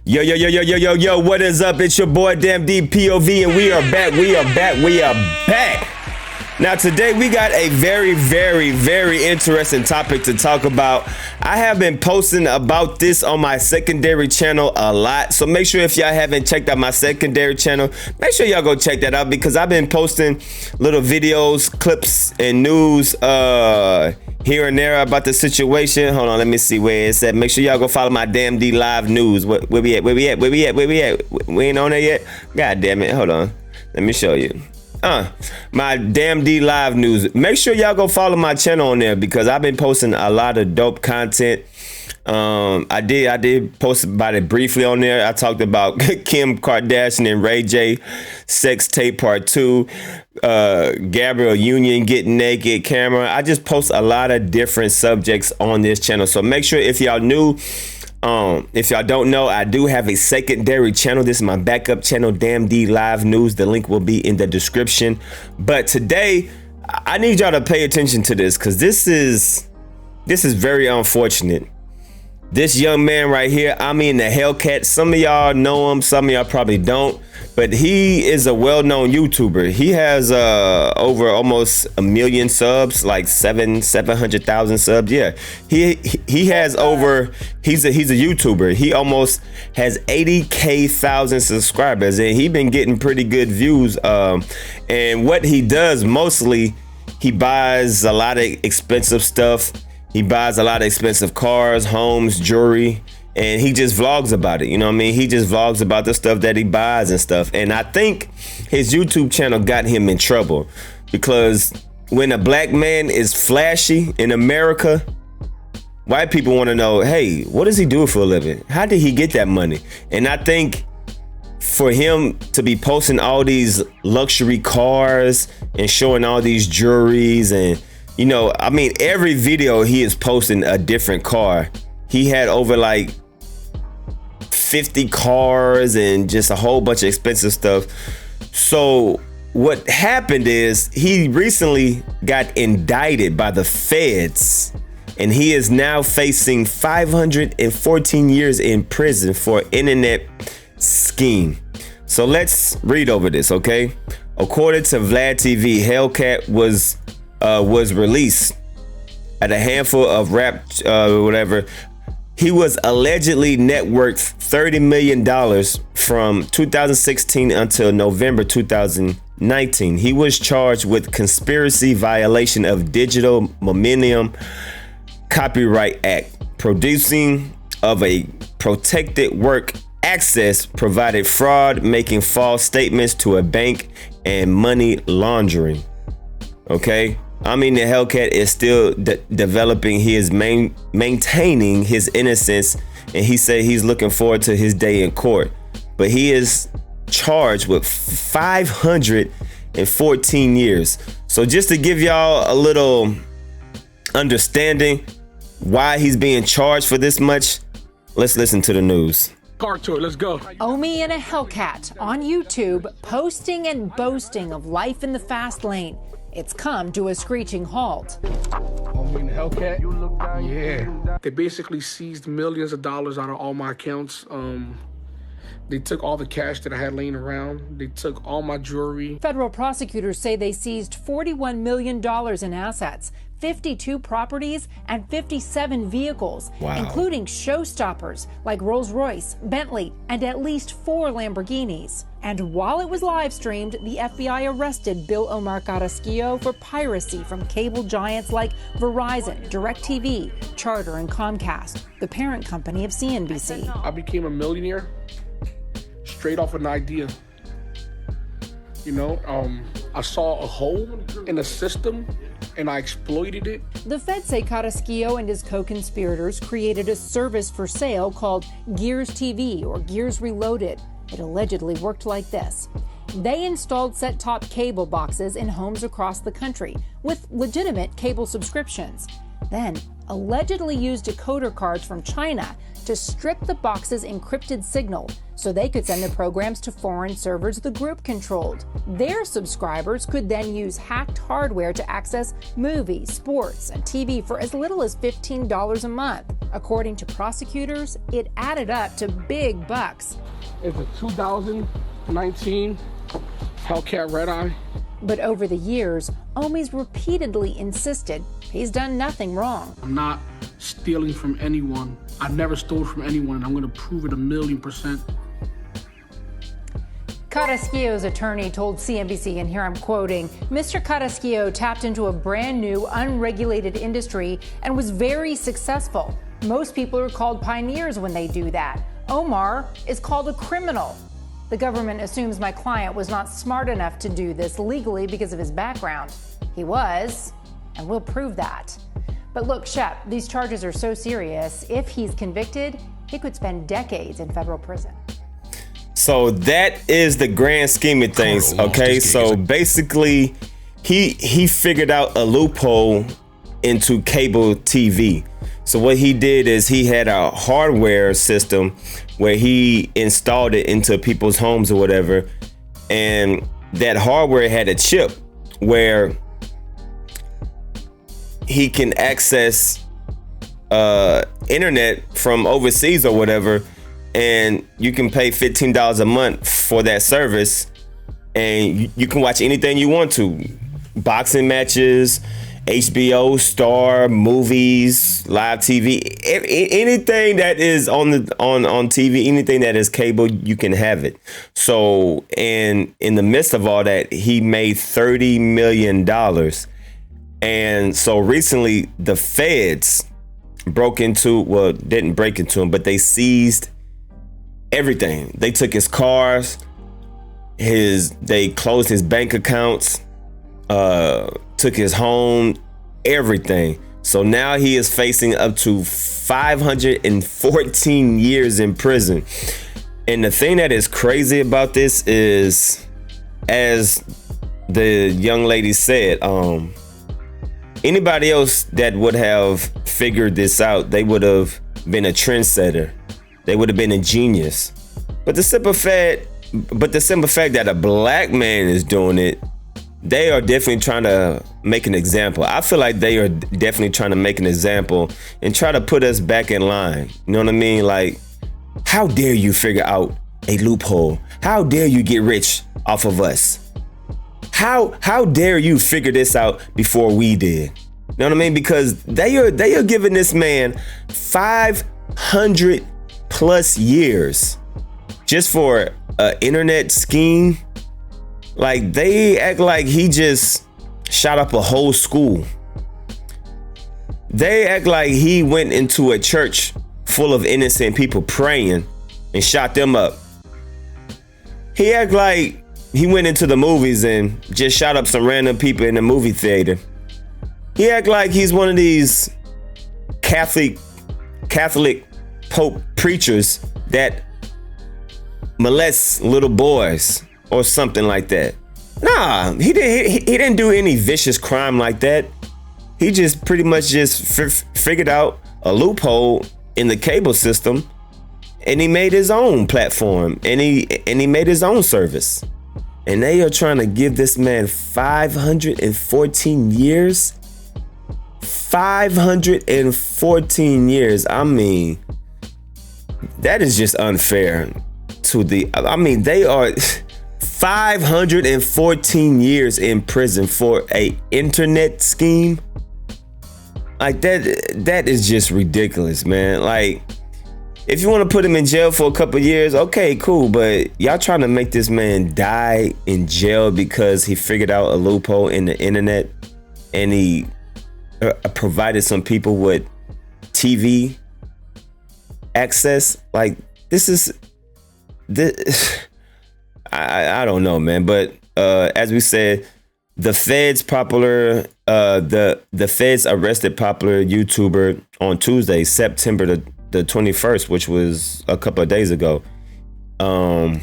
Yo, yo, yo, yo, yo, yo, yo, what is up? It's your boy, Damn DPOV, and we are back. Now, today we got a very interesting topic to talk about. I have been posting about this on my secondary channel a lot, so make sure if y'all haven't checked out my secondary channel, make sure y'all go check that out because I've been posting little videos, clips, and news here and there about the situation. Hold on, let me see where it's at. Make sure y'all go follow my Damn D Live News. Where we at? We ain't on there yet? God damn it, hold on. Let me show you. My Damn D Live News. Make sure y'all go follow my channel on there because I've been posting a lot of dope content. I did post about it briefly on there. I talked about Kim Kardashian and Ray J sex tape part 2, Gabrielle Union getting naked, camera. I just post a lot of different subjects on this channel. So make sure if y'all new, if y'all don't know, I do have a secondary channel. This is my backup channel, Damn D Live News. The link will be in the description. But today, I need y'all to pay attention to this because this is very unfortunate. This young man right here, I mean the Hellcat. Some of y'all know him, some of y'all probably don't, but he is a well-known YouTuber. He has over almost 1 million subs, like 700,000 subs. Yeah, he has over. He's a YouTuber. He almost has 80,000 subscribers, and he been getting pretty good views. And what he does mostly, he buys a lot of expensive stuff. He buys a lot of expensive cars, homes, jewelry, and he just vlogs about it. You know what I mean? He just vlogs about the stuff that he buys and stuff. And I think his YouTube channel got him in trouble because when a black man is flashy in America, white people want to know, hey, what does he do for a living? How did he get that money? And I think for him to be posting all these luxury cars and showing all these jewelries and you know, I mean, every video he is posting a different car. He had over like 50 cars and just a whole bunch of expensive stuff. So what happened is he recently got indicted by the feds and he is now facing 514 years in prison for internet scheme. So let's read over this, okay? According to Vlad TV, Hellcat was released at a handful of rap, whatever. He was allegedly net worth $30 million from 2016 until November 2019. He was charged with conspiracy, violation of Digital Millennium Copyright Act, producing of a protected work access, provided fraud, making false statements to a bank, and money laundering. Okay. I mean, the Hellcat is still developing. He is maintaining his innocence, and he said he's looking forward to his day in court. But he is charged with 514 years. So just to give y'all a little understanding why he's being charged for this much, let's listen to the news. Car tour, let's go. Omi in a Hellcat on YouTube, posting and boasting of life in the fast lane. It's come to a screeching halt. Omi in a Hellcat? Yeah. They basically seized millions of dollars out of all my accounts. They took all the cash that I had laying around. They took all my jewelry. Federal prosecutors say they seized $41 million in assets, 52 properties, and 57 vehicles, including showstoppers like Rolls-Royce, Bentley, and at least 4 Lamborghinis. And while it was live streamed, the FBI arrested Bill Omar Carrasquillo for piracy from cable giants like Verizon, DirecTV, Charter, and Comcast, the parent company of CNBC. I became a millionaire straight off an idea. You know, I saw a hole in the system and I exploited it. The feds say Carrasquillo and his co-conspirators created a service for sale called Gears TV or Gears Reloaded. It allegedly worked like this. They installed set-top cable boxes in homes across the country with legitimate cable subscriptions. Then allegedly used decoder cards from China to strip the box's encrypted signal so they could send the programs to foreign servers the group controlled. Their subscribers could then use hacked hardware to access movies, sports, and TV for as little as $15 a month. According to prosecutors, it added up to big bucks. It's a 2019 Hellcat Red Eye. But over the years, Omi's repeatedly insisted he's done nothing wrong. I'm not stealing from anyone. I never stole from anyone, and I'm going to prove it 1,000,000%. Carrasquillo's attorney told CNBC, and here I'm quoting, Mr. Carrasquillo tapped into a brand new, unregulated industry and was very successful. Most people are called pioneers when they do that. Omar is called a criminal. The government assumes my client was not smart enough to do this legally because of his background. He was, and we'll prove that. But look, Shep, these charges are so serious. If he's convicted, he could spend decades in federal prison. So that is the grand scheme of things, okay? So basically, he figured out a loophole into cable TV. So what he did is he had a hardware system where he installed it into people's homes or whatever, and that hardware had a chip where he can access internet from overseas or whatever, and you can pay $15 a month for that service, and you can watch anything you want to. Boxing matches, HBO, Star, movies, live TV, anything that is on TV, anything that is cable, you can have it. So, and in the midst of all that, he made $30 million. And so recently the feds didn't break into him, but they seized everything. They took his cars, they closed his bank accounts, took his home, everything. So now he is facing up to 514 years in prison. And the thing that is crazy about this is, as the young lady said, anybody else that would have figured this out, they would have been a trendsetter. They would have been a genius. But the simple fact that a black man is doing it, they are definitely trying to make an example. I feel like they are definitely trying to make an example and try to put us back in line. You know what I mean? Like, how dare you figure out a loophole? How dare you get rich off of us? How dare you figure this out before we did? You know what I mean? Because they are giving this man 500 plus years just for an internet scheme. Like, they act like he just shot up a whole school. They act like he went into a church full of innocent people praying and shot them up. He act like he went into the movies and just shot up some random people in the movie theater. He act like he's one of these Catholic Pope preachers that molests little boys or something like that. Nah, he didn't do any vicious crime like that. He just pretty much figured out a loophole in the cable system, and he made his own platform, and he made his own service. And they are trying to give this man 514 years. 514 years. I mean, that is just unfair they are 514 years in prison for a internet scheme. Like, that is just ridiculous, man. Like, if you want to put him in jail for a couple years, okay, cool. But y'all trying to make this man die in jail because he figured out a loophole in the internet and he provided some people with TV access. Like, I don't know, man. But as we said, the feds arrested popular YouTuber on Tuesday, September the 21st, which was a couple of days ago. The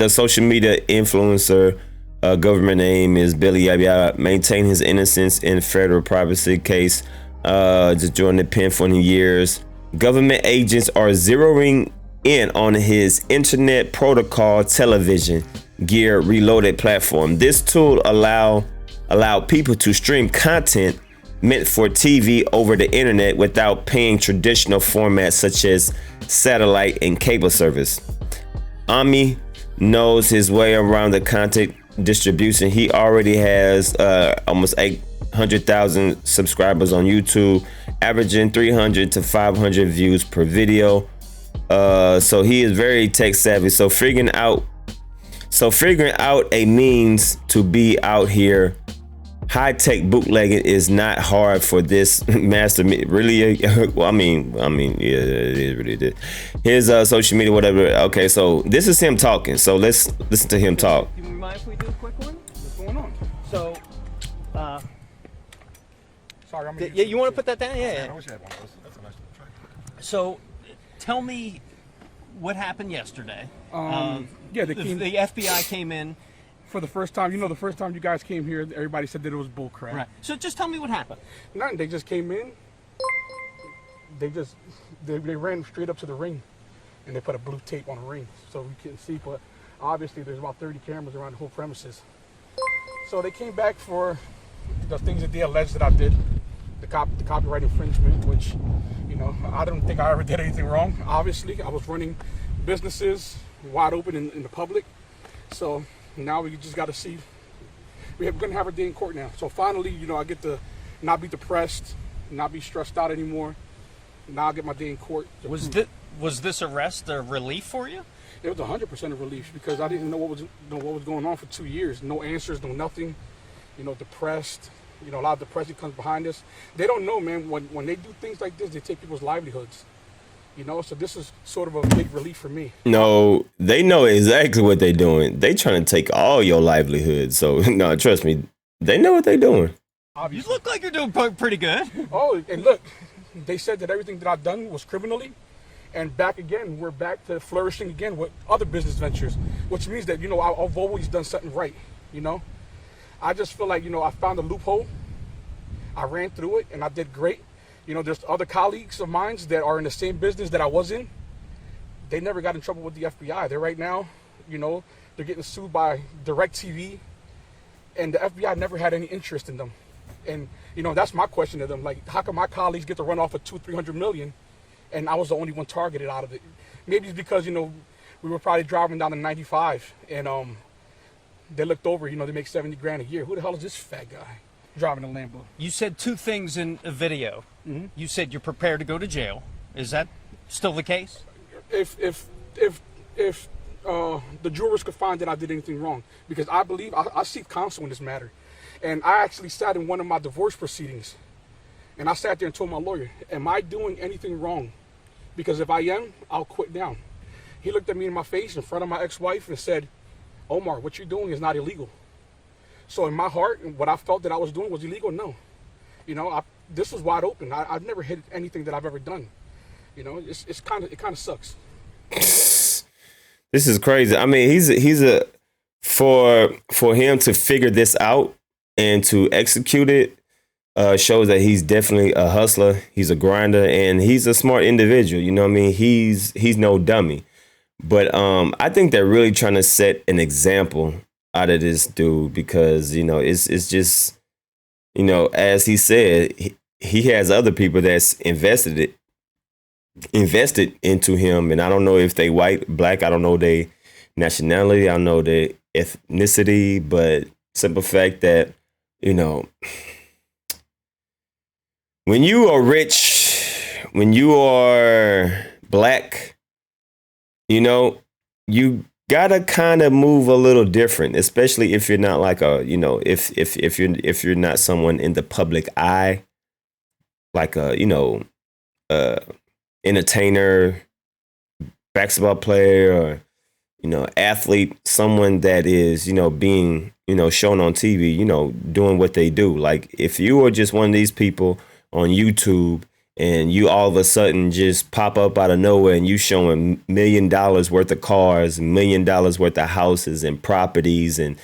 social media influencer, government name is Billy Yabia, maintained his innocence in federal privacy case, just during the pen for years. Government agents are zeroing in on his internet protocol television gear reloaded platform. This tool allowed people to stream content meant for TV over the internet without paying traditional formats such as satellite and cable service. Ami knows his way around the content distribution. He already has almost 800,000 subscribers on YouTube, averaging 300 to 500 views per video. So he is very tech savvy. So figuring out a means to be out here high-tech bootlegging is not hard for this master. Really, well, I mean, yeah, it is really did. His social media, whatever. Okay, so this is him talking. So let's listen to him talk. Do you mind if we do a quick one? What's going on? So, Sorry, I'm yeah, you want to put that down? Yeah. I wish I had one of those. That's a nice one. Try. So, tell me what happened yesterday. Yeah, the FBI came in. For the first time, the first time you guys came here, everybody said that it was bull crap. Right. So just tell me what happened. Nothing. They just came in. They ran straight up to the ring, and they put a blue tape on the ring so we couldn't see. But obviously, there's about 30 cameras around the whole premises. So they came back for the things that they alleged that I did, the copyright infringement, which, I don't think I ever did anything wrong. Obviously, I was running businesses wide open in the public. So now we just got to see. We're going to have our day in court now. So finally, I get to not be depressed, not be stressed out anymore. Now I get my day in court. Was this arrest a relief for you? It was 100% a relief because I didn't know what was going on for 2 years. No answers, no nothing. Depressed. A lot of depression comes behind this. They don't know, man. When they do things like this, they take people's livelihoods. So this is sort of a big relief for me. No, they know exactly what they're doing. They trying to take all your livelihood. So no, trust me, they know what they're doing. You look like you're doing pretty good. Oh, and look, they said that everything that I've done was criminally, and we're back to flourishing again with other business ventures, which means that I've always done something right. I just feel like I found a loophole. I ran through it, and I did great. There's other colleagues of mine that are in the same business that I was in. They never got in trouble with the FBI. They're right now, they're getting sued by DirecTV, and the FBI never had any interest in them. And, that's my question to them. Like, how come my colleagues get to run off with $200-300 million, and I was the only one targeted out of it? Maybe it's because, we were probably driving down the 95, and they looked over, they make $70,000 a year. Who the hell is this fat guy driving a Lambo? You said two things in a video. Mm-hmm. You said you're prepared to go to jail. Is that still the case? If the jurors could find that I did anything wrong, because I believe I seek counsel in this matter, and I actually sat in one of my divorce proceedings, and I sat there and told my lawyer, "Am I doing anything wrong? Because if I am, I'll quit now." He looked at me in my face in front of my ex-wife and said, "Omar, what you're doing is not illegal." So in my heart, what I felt that I was doing was illegal. No, this was wide open. I've never hid anything that I've ever done. It kind of sucks. This is crazy. I mean, for him to figure this out and to execute it shows that he's definitely a hustler. He's a grinder, and he's a smart individual. You know what I mean? He's no dummy. But I think they're really trying to set an example out of this dude because, it's just, as he said, he has other people that's invested into him. And I don't know if they white, black, I don't know their nationality, I don't know their ethnicity, but simple fact that, when you are rich, when you are black, you gotta kind of move a little different, especially if you're not like if you're not someone in the public eye, like entertainer, basketball player, or athlete, someone that is being shown on TV, doing what they do. Like if you are just one of these people on YouTube and you all of a sudden just pop up out of nowhere and you showing $1 million worth of cars, $1 million worth of houses and properties and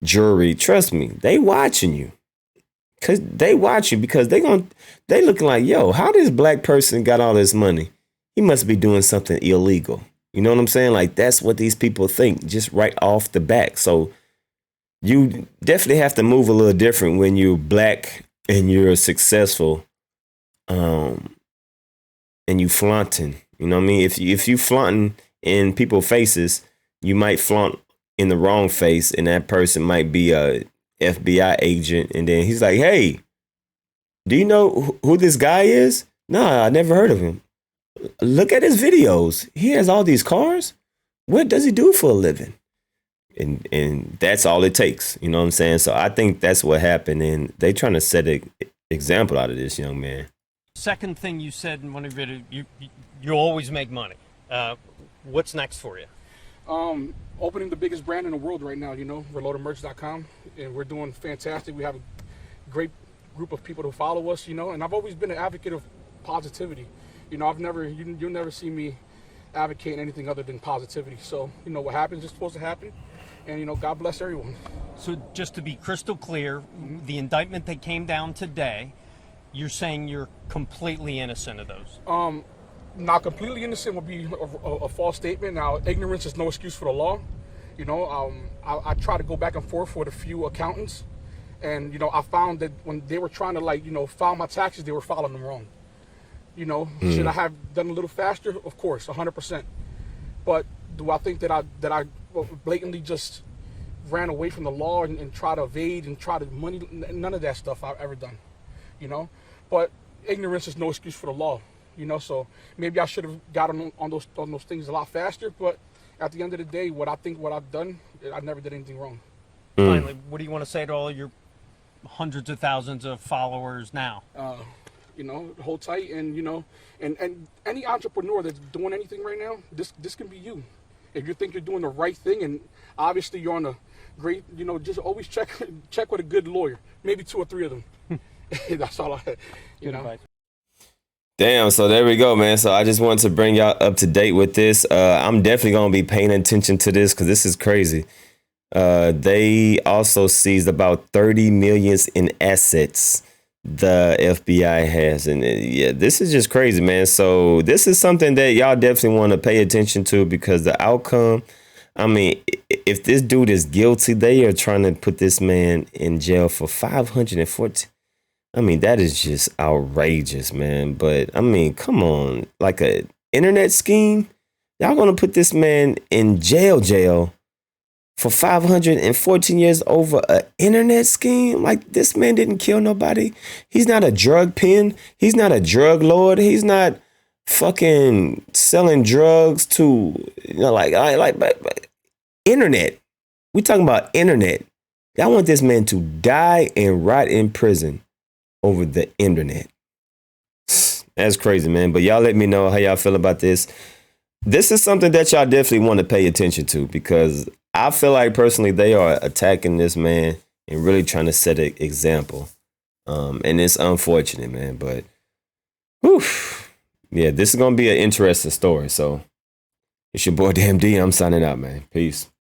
jewelry, trust me, they watching you. Cause they watch you because they looking like, yo, how this black person got all this money? He must be doing something illegal. You know what I'm saying? Like that's what these people think just right off the back. So you definitely have to move a little different when you're black and you're successful, and you flaunting, you know what I mean? If you flaunting in people's faces, you might flaunt in the wrong face, and that person might be a FBI agent, and then he's like, "Hey, do you know who this guy is?" "Nah, I never heard of him." "Look at his videos. He has all these cars. What does he do for a living?" And that's all it takes. You know what I'm saying? So I think that's what happened, and they trying to set an example out of this young man. Second thing you said in one of your videos, you always make money. What's next for you? Opening the biggest brand in the world right now, reloadedmerch.com, and we're doing fantastic. We have a great group of people to follow us, and I've always been an advocate of positivity. You'll never see me advocate anything other than positivity. So, what happens is supposed to happen, and, God bless everyone. So just to be crystal clear, the indictment that came down today, you're saying you're completely innocent of those? Not completely innocent would be a false statement. Now, ignorance is no excuse for the law. I try to go back and forth with a few accountants, and I found that when they were trying to file my taxes, they were filing them wrong. Should I have done a little faster? Of course, 100%. But do I think that I blatantly just ran away from the law and try to evade and try to money? None of that stuff I've ever done. But ignorance is no excuse for the law. So maybe I should have gotten on those things a lot faster. But at the end of the day, what I've done, I never did anything wrong. Finally, what do you want to say to all your hundreds of thousands of followers now? Hold tight, and and any entrepreneur that's doing anything right now, this can be you. If you think you're doing the right thing, and obviously you're on a great, just always check with a good lawyer, maybe 2 or 3 of them. That's all I, Damn, so there we go, man. So I just wanted to bring y'all up to date with this. I'm definitely going to be paying attention to this because this is crazy. They also seized about 30 million in assets the FBI has. And yeah, this is just crazy, man. So this is something that y'all definitely want to pay attention to because the outcome, I mean, if this dude is guilty, they are trying to put this man in jail for 514. I mean, that is just outrageous, man. But I mean, come on, like a internet scheme. Y'all gonna put this man in jail for 514 years over an internet scheme? Like, this man didn't kill nobody. He's not a drug pen. He's not a drug lord. He's not fucking selling drugs to, but internet. We talking about internet. Y'all want this man to die and rot in prison over the internet. That's crazy, man. But y'all let me know how y'all feel about this. This is something that y'all definitely want to pay attention to because I feel like personally they are attacking this man and really trying to set an example. And it's unfortunate, man. But whew, yeah, this is going to be an interesting story. So it's your boy Damn D. I'm signing out, man. Peace.